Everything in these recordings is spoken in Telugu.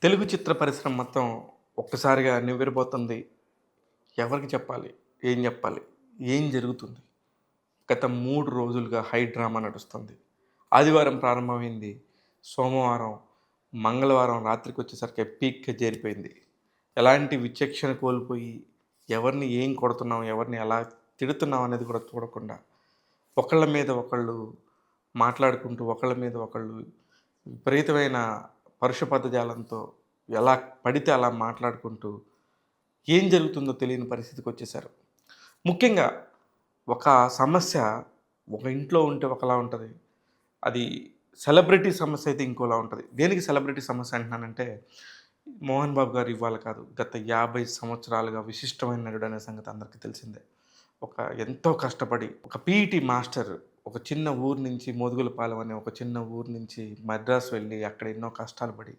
తెలుగు చిత్ర పరిశ్రమ మొత్తం ఒక్కసారిగా నివ్వెరపోతుంది. ఎవరికి చెప్పాలి? ఏం జెప్పాలి? ఏం జరుగుతుంది? గత 3 రోజులుగా హై డ్రామా నడుస్తుంది. ఆదివారం ప్రారంభమైంది. సోమవారం, మంగళవారం రాత్రికొచ్చేసరికి పీక్‌కి చేరిపోయింది. ఎలాంటి విచక్షణ కోల్పోయి, ఎవరిని ఏం కొడుతున్నాం, ఎవరిని ఎలా తిడుతున్నాం అనేది కూడా చూడకుండా, ఒకళ్ళ మీద ఒకళ్ళు మాట్లాడుకుంటూ, ఒకళ్ళ మీద ఒకళ్ళు విపరీతమైన పరుష పదజాలంతో ఎలా పడితే అలా మాట్లాడుకుంటూ, ఏం జరుగుతుందో తెలియని పరిస్థితికొచ్చేసారు. ముఖ్యంగా ఒక సమస్య ఒక ఇంట్లో ఉంటే ఒకలా ఉంటది. అది సెలబ్రిటీ సమస్య అయితే ఇంకోలా ఉంటది. దేనికి సెలబ్రిటీ సమస్య అంటున్నానంటే, 'మోహన్ బాబు' గారు ఇవాళ కాదు, గత 50 సంవత్సరాలుగా విశిష్టమైన నటుడనే సంగతి అందరికీ తెలిసిందే. ఒక ఎంతో కష్టపడి ఒక పీఈటీ మాస్టర్ ఒక చిన్న ఊరు నుంచి మోదుగులపాలెం అనే ఒక చిన్న ఊరు నుంచి మద్రాసు వెళ్ళి అక్కడ ఎన్నో కష్టాలు పడి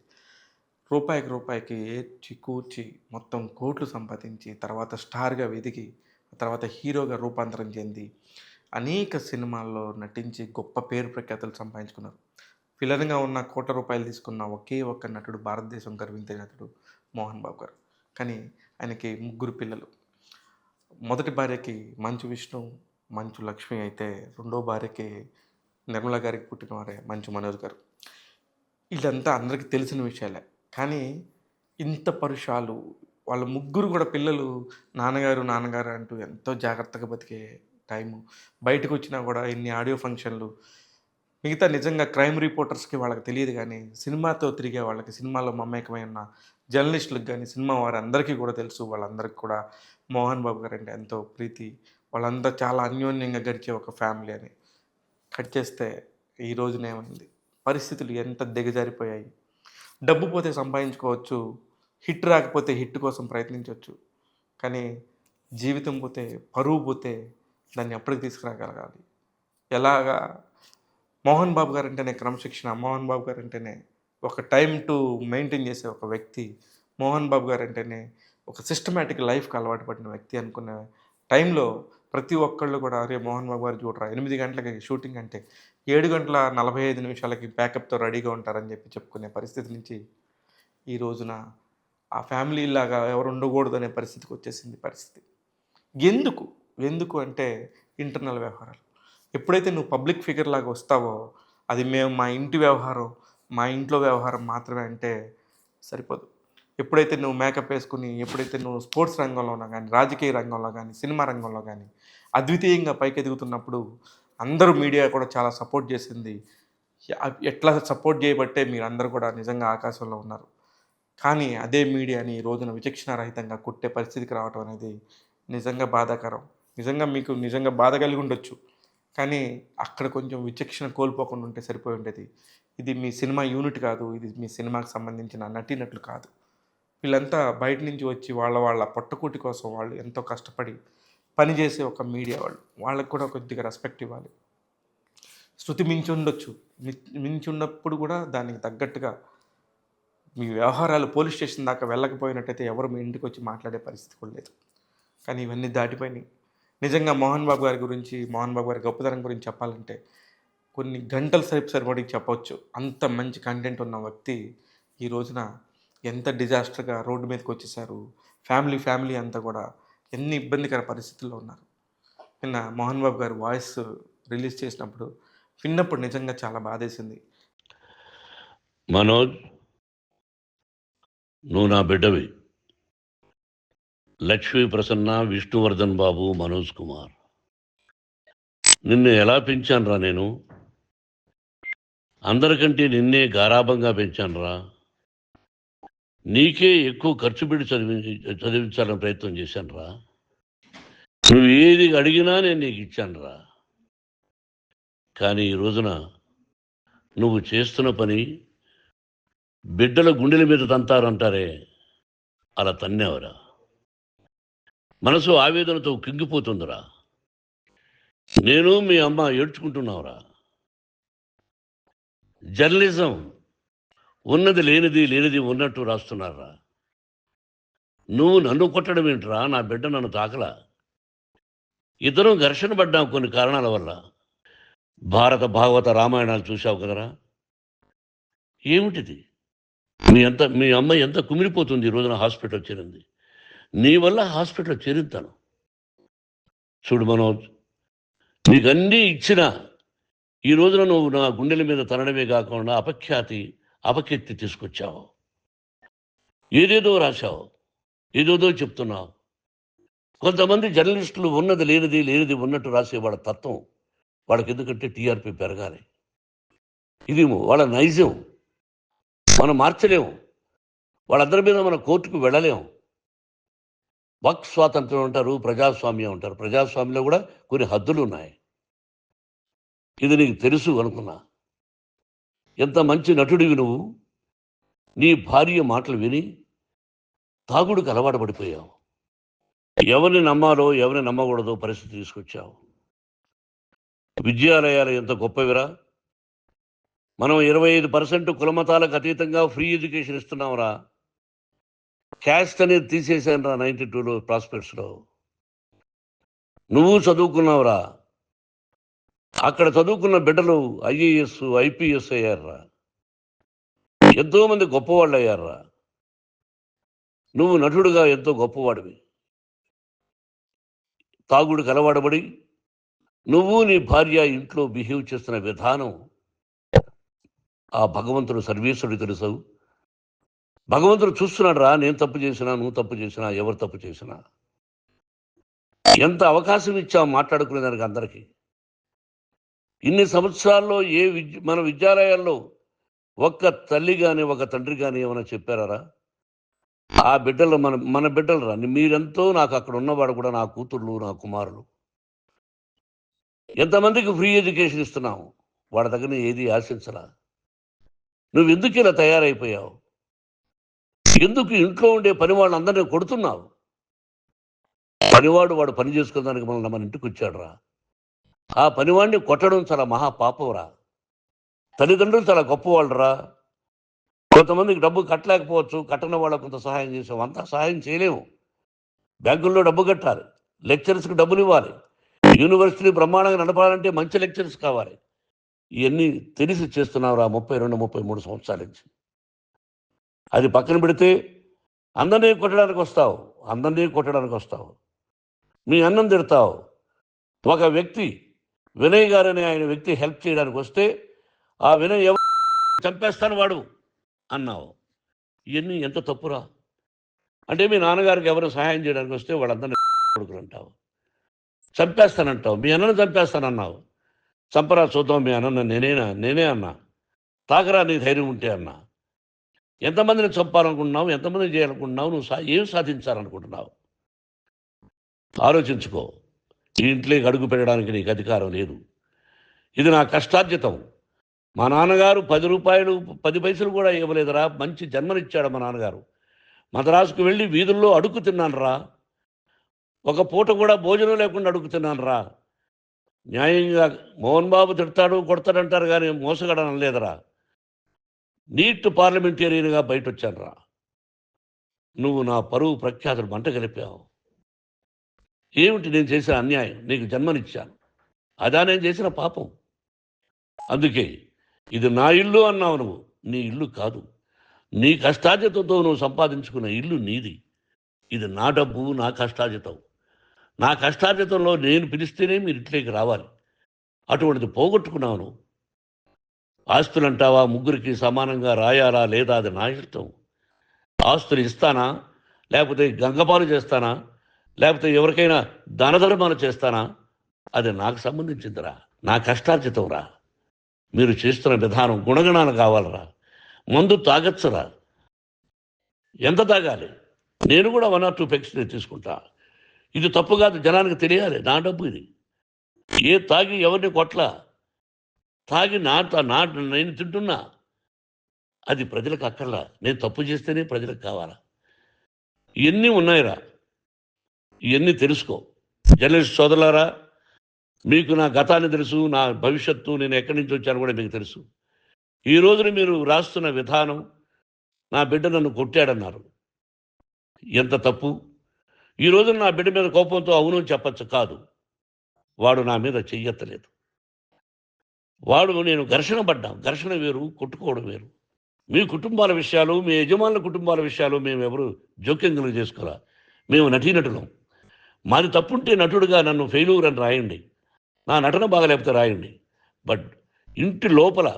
రూపాయికి రూపాయికి ఏడ్చి కూర్చి మొత్తం కోట్లు సంపాదించి తర్వాత స్టార్‌గా ఎదిగి తర్వాత హీరోగా రూపాంతరం చెంది అనేక సినిమాల్లో నటించి గొప్ప పేరు ప్రఖ్యాతులు సంపాదించుకున్నారు. విలన్‌గా ఉన్న రూ. 1,00,00,000 తీసుకున్న ఒకే ఒక్క నటుడు, భారతదేశం గర్వించే నటుడు 'మోహన్ బాబు' గారు. కానీ ఆయనకి ముగ్గురు పిల్లలు. మొదటి భార్యకి మంచు విష్ణు, మంచు లక్ష్మి అయితే రెండో భార్యకి నిర్మల గారికి పుట్టినవారే మంచు మనోజ్ గారు. ఈళ్ళంతా అందరికి తెలిసిన విషయాలే. కానీ ఇంత పరుషాలు వాళ్ళ ముగ్గురు గూడా పిల్లలు నాన్నగారు, నాన్నగారు అంటూ ఎంతో జాగ్రత్తగా బతికే టైము. బయటకొచ్చినా గూడా ఎన్ని ఆడియో ఫంక్షన్‌లు. మిగతా నిజంగా క్రైమ్ రిపోర్టర్స్‌కి వాళ్ళకి తెలీదు గానీ, సినిమాతో తిరిగే వాళ్ళకి, సినిమాలో మమేకమై ఉన్న జర్నలిస్టులకు గానీ, సినిమా వారందరికీ గూడా తెలుసు. వాళ్ళందరికి కూడా మోహన్ బాబు గారంటే ఎంతో ప్రీతి. వాళ్ళంతా చాలా అన్యోన్యంగా గడిచే ఒక ఫ్యామిలీ అని. కట్ చేస్తే ఈ రోజున ఏమైంది? పరిస్థితులు ఎంత దిగజారిపోయాయి. డబ్బు పోతే సంపాదించుకోవచ్చు. హిట్ రాకపోతే హిట్ కోసం ప్రయత్నించొచ్చు. కానీ జీవితం పోతే, పరువు పోతే దాన్ని ఎప్పటికి తీసుకురాగలగాలి? ఎలాగా? మోహన్ బాబు గారంటేనే క్రమశిక్షణ. మోహన్ బాబు గారంటేనే ఒక టైమ్ టు మెయింటైన్ చేసే ఒక వ్యక్తి. మోహన్ బాబు గారంటేనే ఒక సిస్టమాటిక్ లైఫ్‌కి అలవాటు పడిన వ్యక్తి అనుకునే టైంలో ప్రతి ఒక్కళ్ళు కూడా "అరే! మోహన్ బాబు గారు చూడరా 8 గంటలకి షూటింగ్ అంటే 7 గంటల 45 నిమిషాలకి ప్యాకప్‌తో రెడీగా ఉంటారని" చెప్పుకునే పరిస్థితి నుంచి ఈ రోజున ఆ ఫ్యామిలీలాగా ఎవరు ఉండకూడదనే పరిస్థితికొచ్చేసింది పరిస్థితి. ఎందుకు? ఎందుకు అంటే ఇంటర్నల్ వ్యవహారాలు. ఎప్పుడైతే నువ్వు పబ్లిక్ ఫిగర్ లాగా వస్తావో, అది మేము మా ఇంటి వ్యవహారం, మా ఇంట్లో వ్యవహారం మాత్రమే అంటే సరిపోదు. ఎప్పుడైతే నువ్వు మేకప్ ఏసుకొని, ఎప్పుడైతే నువ్వు స్పోర్ట్స్ రంగంలోన గానీ, రాజకీయ రంగంలో గానీ, సినిమా రంగంలో గానీ, అద్వితీయంగా పైకెదుగుతున్నప్పుడు అందరూ మీడియా కూడా చాలా సపోర్ట్ చేసింది. ఎట్లా సపోర్ట్ చేయబట్టే మీరందరూ కూడా నిజంగా ఆకాశంలో ఉన్నారు. కానీ అదే మీడియాని ఈ రోజున విచక్షణారహితంగా కొట్టే పరిస్థితికి రావటం అనేది నిజంగా బాధాకరం. నిజంగా మీకు నిజంగా బాధ కలిగి ఉండొచ్చు. కానీ అక్కడ కొంచెం విచక్షణ కోల్పోకుండా ఉంటే సరిపోయి ఉండేది. ఇది మీ సినిమా యూనిట్ కాదు. ఇది మీ సినిమాకి సంబంధించిన నటీనటులు కాదు. వీళ్ళంతా బయట నుంచి వచ్చి వాళ్ళ పొట్టకూటి కోసం వాళ్ళు ఎంతో కష్టపడి పనిచేసే ఒక మీడియా వాళ్ళు. వాళ్ళకి కూడా కొద్దిగా రెస్పెక్ట్ ఇవ్వాలి. శృతి మించుండొచ్చు. మించున్నప్పుడు కూడా దానికి తగ్గట్టుగా మీ వ్యవహారాలు పోలీస్ స్టేషన్ దాకా వెళ్ళకపోయినట్టయితే ఎవరు మీ ఇంటికొచ్చి మాట్లాడే పరిస్థితి కూడా లేదు. కానీ ఇవన్నీ దాటిపోయినాయి. నిజంగా మోహన్ బాబు గారి గురించి, మోహన్ బాబు గారి గొప్పతనం గురించి చెప్పాలంటే కొన్ని గంటల సేపు సరిపడి చెప్పొచ్చు. అంత మంచి కంటెంట్ ఉన్న వ్యక్తి ఈ రోజున ఎంత డిజాస్టర్‌గా రోడ్డు మీదకొచ్చేసారు. ఫ్యామిలీ అంతా కూడా ఎన్ని ఇబ్బందికర పరిస్థితుల్లో ఉన్నారు. నిన్న మోహన్ బాబు గారి వాయిస్ రిలీజ్ చేసినప్పుడు విన్నప్పుడు నిజంగా చాలా బాధేసింది. మనోజ్, నువ్వు నా బిడ్డవి. లక్ష్మీ ప్రసన్న, విష్ణువర్ధన్ బాబు, మనోజ్ కుమార్. నిన్ను ఎలా పెంచానురా నేను? అందరికంటే నిన్నే గారాబంగా పెంచానురా. నీకే ఎక్కువ ఖర్చు పెట్టి చదివించాలని ప్రయత్నం చేశానురా. నువ్వు ఏది అడిగినా నేను నీకు ఇచ్చానురా. కానీ ఈ రోజున నువ్వు చేస్తున్న పని బిడ్డల గుండెల మీద తంతారంటారే, అలా తన్నేవరా. మనసు ఆవేదనతో కింగిపోతుందిరా. నేను మీ అమ్మ ఏడ్చుకుంటున్నావురా. జర్నలిజం ఉన్నది లేనిది, లేనిది ఉన్నట్టు రాస్తున్నారా. నువ్వు నన్ను కొట్టడం ఏంట్రా? నా బిడ్డ నన్ను తాకలా. ఇద్దరం ఘర్షణ పడ్డాం కొన్ని కారణాల వల్ల. భారత భాగవత రామాయణాలు చూశావు కదరా. ఏమిటిది? మీ అమ్మ ఎంత కుమిలిపోతుంది ఈ రోజున హాస్పిటల్ చేరింది. నీ వల్ల హాస్పిటల్ చేరుతాను. చూడు మనోజ్, నీకన్నీ ఇచ్చిన ఈ రోజున నువ్వు నా గుండెల మీద తనడమే కాకుండా అపకీర్తి తీసుకొచ్చావు. ఏదేదో రాశావు, ఏదేదో చెప్తున్నావు. కొంతమంది జర్నలిస్టులు ఉన్నది లేనిది ఉన్నట్టు రాసే వాళ్ళ తత్వం వాళ్ళకి, ఎందుకంటే టీఆర్పీ పెరగాలి. ఇది వాళ్ళ నైజం, మనం మార్చలేము. వాళ్ళందరి మీద మన కోర్టుకు వెళ్ళలేము. వాక్ స్వాతంత్రం అంటారు, ప్రజాస్వామ్యం అంటారు. ప్రజాస్వామ్యంలో కూడా కొన్ని హద్దులు ఉన్నాయి. ఇది నీకు తెలుసు అనుకున్నా. ఎంత మంచి నటుడివి నువ్వు. నీ భార్య మాటలు విని తాగుడుకు అలవాటు పడిపోయావు. ఎవరిని నమ్మాలో ఎవరిని నమ్మకూడదో పరిస్థితి తీసుకొచ్చావు. విద్యాలయాలు ఎంత గొప్పవిరా. మనం 25% కులమతాలకు అతీతంగా ఫ్రీ ఎడ్యుకేషన్ ఇస్తున్నాంరా. క్యాస్ట్ అనేది తీసేశాను రా 92లో ప్రాస్పెక్ట్స్లో. నువ్వు చదువుకున్నావురా. అక్కడ చదువుకున్న బిడ్డలు ఐఏఎస్ ఐపీఎస్ అయ్యారా. ఎంతోమంది గొప్పవాళ్ళు అయ్యారా. నువ్వు నటుడుగా ఎంతో గొప్పవాడివి. తాగుడు కలవాడబడి నువ్వు నీ భార్య ఇంట్లో బిహేవ్ చేస్తున్న విధానం ఆ భగవంతుడు సర్వేశ్వరుడు తెలుసు. భగవంతుడు చూస్తున్నాడు రా. నేను తప్పు చేసినా, నువ్వు తప్పు చేసినా, ఎవరు తప్పు చేసినా. ఎంత అవకాశం ఇచ్చావు మాట్లాడుకునేదానికి అందరికీ. ఇన్ని సంవత్సరాల్లో మన విద్యాలయాల్లో ఒక్క తల్లి కానీ ఒక తండ్రి కానీ ఏమైనా చెప్పారా? ఆ బిడ్డలు మన బిడ్డలు రా. మీరెంతో నాకు అక్కడ ఉన్నవాడు కూడా నా కూతుర్లు, నా కుమారులు. ఎంతమందికి ఫ్రీ ఎడ్యుకేషన్ ఇస్తున్నావు. వాడి దగ్గర ఏది ఆశించలా. నువ్వు ఎందుకు ఇలా తయారైపోయావు? ఎందుకు ఇంట్లో ఉండే పని వాళ్ళందరినీ కొడుతున్నావు? వాడు పని చేసుకోవడానికి మన ఇంటికి వచ్చాడు రా. ఆ పనివాడిని కొట్టడం చాలా మహాపాపంరా. తల్లిదండ్రులు చాలా గొప్పవాళ్ళు రా. కొంతమందికి డబ్బు కట్టలేకపోవచ్చు, కట్టని వాళ్ళకు కొంత సహాయం చేసాం. అంతా సహాయం చేయలేము. బ్యాంకుల్లో డబ్బు కట్టాలి, లెక్చరర్స్కి డబ్బులు ఇవ్వాలి, యూనివర్సిటీ బ్రహ్మాండంగా నడపాలంటే మంచి లెక్చరర్స్ కావాలి. ఇవన్నీ తెలిసి చేస్తున్నావురా 32-33 సంవత్సరాల నుంచి. అది పక్కన పెడితే అందరినీ కొట్టడానికి వస్తావు. మీ అన్నం తిడతావు. ఒక వ్యక్తి వినయ్ గారని ఆయన వ్యక్తి హెల్ప్ చేయడానికి వస్తే ఆ వినయ్ చంపేస్తాను వాడు అన్నావు. ఇవన్నీ ఎంత తప్పురా. అంటే మీ నాన్నగారికి ఎవరు సహాయం చేయడానికి వస్తే వాళ్ళందరినీ కొడుకులు అంటావు. చంపేస్తానంటావు. మీ అన్నను చంపేస్తానన్నావు. చంపరా చూద్దాం మీ అన్న. నేనే అన్నా. తాకరా నీ ధైర్యం ఉంటే అన్నా. ఎంతమందిని చంపాలనుకుంటున్నావు? ఎంతమందిని చేయాలనుకుంటున్నావు? నువ్వు ఏం సాధించాలనుకుంటున్నావు? ఆలోచించుకో. ఈ ఇంట్లోకి అడుగు పెట్టడానికి నీకు అధికారం లేదు. ఇది నా కష్టార్జితం. మా నాన్నగారు 10 రూపాయలు 10 పైసలు కూడా ఇవ్వలేదురా. మంచి జన్మనిచ్చాడు మా నాన్నగారు. మద్రాసుకు వెళ్ళి వీధుల్లో అడుగు తిన్నాను రా. ఒక పూట కూడా భోజనం లేకుండా అడుగు తిన్నాను రా. న్యాయంగా మోహన్ బాబు తిడతాడు కొడతాడంటారు కానీ మోసగడనం లేదురా. నీట్ పార్లమెంటేరియన్గా బయట వచ్చాను రా. నువ్వు నా పరువు ప్రఖ్యాతులు మంట కలిపావు. ఏమిటి నేను చేసిన అన్యాయం? నీకు జన్మనిచ్చాను, అదా నేను చేసిన పాపం. అందుకే ఇది నా ఇల్లు అన్నావు. నువ్వు నీ ఇల్లు కాదు. నీ కష్టార్జితంతో నువ్వు సంపాదించుకున్న ఇల్లు నీది. ఇది నా డబ్బు, నా కష్టార్జితం. నా కష్టార్జితంలో నేను పిలిస్తేనే మీరు ఇంట్లోకి రావాలి. అటువంటిది పోగొట్టుకున్నావు నువ్వు. ఆస్తులు అంటావా? ముగ్గురికి సమానంగా రాయాలా లేదా అది నా ఇష్టం. ఆస్తులు ఇస్తానా, లేకపోతే గంగపాలు చేస్తానా, లేకపోతే ఎవరికైనా దానధర్మాలు చేస్తానా, అది నాకు సంబంధించిందిరా. నా కష్టార్జితం రా. మీరు చేస్తున్న విధానం గుణగణాలు కావాలరా. మందు తాగచ్చురా. ఎంత తాగాలి? నేను కూడా 1 or 2 పెగ్స్ తీసుకుంటా. ఇది తప్పు కాదు, జనానికి తెలియాలి. నా డబ్బు ఇది. తాగి ఎవరిని కొట్లా. తాగి నేను తింటున్నా. అది ప్రజలకు అక్కర్లా. నేను తప్పు చేస్తేనే ప్రజలకు కావాలా. ఇవన్నీ ఉన్నాయిరా. ఇవన్నీ తెలుసుకో. జర్నలిస్ట్ సోదరులారా, మీకు నా గతాన్ని తెలుసు, నా భవిష్యత్తు, నేను ఎక్కడి నుంచి వచ్చాను కూడా మీకు తెలుసు. ఈ రోజున మీరు రాస్తున్న విధానం, నా బిడ్డ నన్ను కొట్టాడన్నారు. ఎంత తప్పు. ఈ రోజున నా బిడ్డ మీద కోపంతో అవును చెప్పచ్చు. కాదు, వాడు నా మీద చెయ్యెత్తలేదు. నేను ఘర్షణ పడ్డాం. ఘర్షణ వేరు, కొట్టుకోవడం వేరు. మీ కుటుంబాల విషయాలు, మీ యజమానుల కుటుంబాల విషయాలు మేమెవరు జోక్యం కలుగ చేసుకోరా. మేము నటీనటులం. మాది తప్పుంటే నటుడుగా నన్ను ఫెయిల్యూర్ అని రాయండి. నా నటన బాగలేకపోతే రాయండి. బట్ ఇంటి లోపల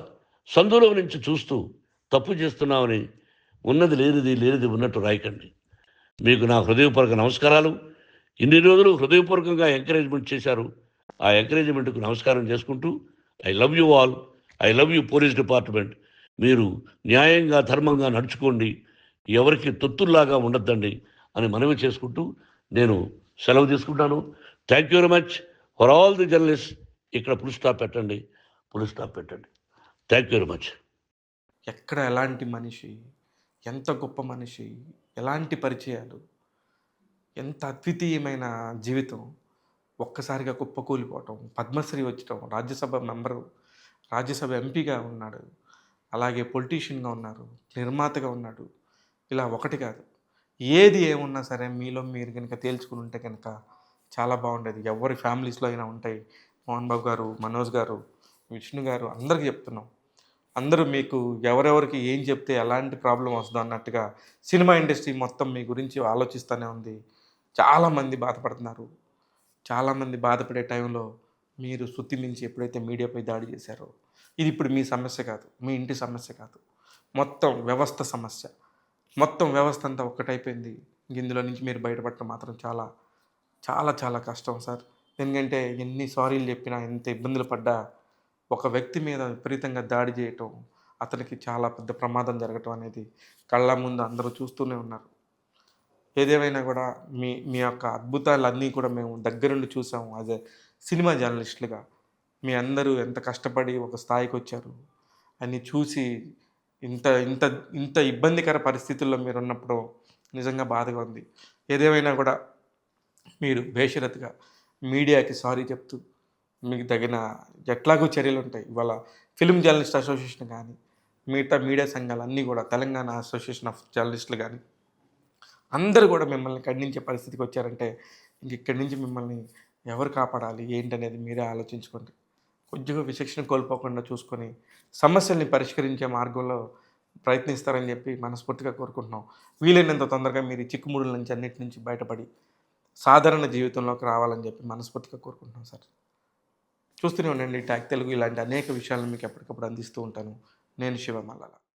సందులో నుంచి చూస్తూ తప్పు చేస్తున్నామని ఉన్నది లేనిది, లేనిది ఉన్నట్టు రాయకండి. మీకు నా హృదయపూర్వక నమస్కారాలు. ఇన్ని రోజులు హృదయపూర్వకంగా ఎంకరేజ్మెంట్ చేశారు. ఆ ఎంకరేజ్మెంట్కు నమస్కారం చేసుకుంటూ I love you all. I love you police department. మీరు న్యాయంగా, ధర్మంగా నడుచుకోండి. ఎవరికి తొత్తుల్లాగా ఉండొద్దండి అని మనవి చేసుకుంటూ నేను సెలవు తీసుకుంటాను. Thank you very much for all the journalist. ఇక్కడ ఫుల్ స్టాప్ పెట్టండి, ఫుల్ స్టాప్ పెట్టండి. Thank you very much. ఎక్కడ ఎలాంటి మనిషి, ఎంత గొప్ప మనిషి, ఎలాంటి పరిచయాలు, ఎంత అద్వితీయమైన జీవితం ఒక్కసారిగా కుప్పకూలిపోవటం, పద్మశ్రీ వచ్చటం, రాజ్యసభ మెంబరు, రాజ్యసభ ఎంపీగా ఉన్నాడు, అలాగే పొలిటీషియన్గా ఉన్నారు, నిర్మాతగా ఉన్నాడు. ఇలా ఒకటి కాదు, ఏది ఏమున్నా సరే మీలో మీరు కనుక తేల్చుకుని ఉంటే కనుక చాలా బాగుండేది. ఎవరి ఫ్యామిలీస్లో అయినా ఉంటాయి. మోహన్ బాబు గారు, మనోజ్ గారు, విష్ణు గారు అందరికీ చెప్తున్నాం. అందరూ మీకు ఎవరెవరికి ఏం చెప్తే ఎలాంటి ప్రాబ్లం వస్తుందో అన్నట్టుగా సినిమా ఇండస్ట్రీ మొత్తం మీ గురించి ఆలోచిస్తూనే ఉంది. చాలామంది బాధపడుతున్నారు. చాలామంది బాధపడే టైంలో మీరు శృతి మించి ఎప్పుడైతే మీడియాపై దాడి చేశారో, ఇది ఇప్పుడు మీ సమస్య కాదు, మీ ఇంటి సమస్య కాదు, మొత్తం వ్యవస్థ సమస్య. మొత్తం వ్యవస్థ అంతా ఒక్కటైపోయింది. ఇందులో నుంచి మీరు బయటపడటం మాత్రం చాలా చాలా చాలా కష్టం సార్. ఎందుకంటే ఎన్ని సారీలు చెప్పినా, ఎంత ఇబ్బందులు పడ్డా, ఒక వ్యక్తి మీద విపరీతంగా దాడి చేయటం, అతనికి చాలా పెద్ద ప్రమాదం జరగటం అనేది కళ్ళ ముందు అందరూ చూస్తూనే ఉన్నారు. ఏదేమైనా కూడా మీ మీ యొక్క అద్భుతాలన్నీ కూడా మేము దగ్గరుండి చూసాము యాజ్ ఎ సినిమా జర్నలిస్టులుగా. మీ అందరూ ఎంత కష్టపడి ఒక స్థాయికి వచ్చారు అని చూసి, ఇంత ఇంత ఇంత ఇబ్బందికర పరిస్థితుల్లో మీరున్నప్పుడు నిజంగా బాధగా ఉంది. ఏదేమైనా కూడా మీరు బేషరతుగా మీడియాకి సారీ చెప్తూ, మీకు తగిన ఎట్లాగో చర్యలుంటాయి. ఇవాళ ఫిల్మ్ జర్నలిస్ట్ అసోసియేషన్ కానీ, మిగతా మీడియా సంఘాలన్నీ కూడా, తెలంగాణ అసోసియేషన్ ఆఫ్ జర్నలిస్టులు కానీ, అందరూ కూడా మిమ్మల్ని ఖండించే పరిస్థితికి వచ్చారంటే ఇంక ఇక్కడి నుంచి మిమ్మల్ని ఎవరు కాపాడాలి ఏంటనేది మీరే ఆలోచించుకోండి. కొద్దిగా విచక్షణ కోల్పోకుండా చూసుకొని సమస్యల్ని పరిష్కరించే మార్గంలో ప్రయత్నిస్తారని చెప్పి మనస్ఫూర్తిగా కోరుకుంటున్నాం. వీలైనంత తొందరగా మీరు ఈ చిక్కుముడుల నుంచి అన్నిటి నుంచి బయటపడి సాధారణ జీవితంలోకి రావాలని చెప్పి మనస్ఫూర్తిగా కోరుకుంటున్నాం సార్. చూస్తూనే ఉండండి ట్యాగ్ తెలుగు. ఇలాంటి అనేక విషయాలను మీకు ఎప్పటికప్పుడు అందిస్తూ ఉంటాను. నేను శివ మల్లాల.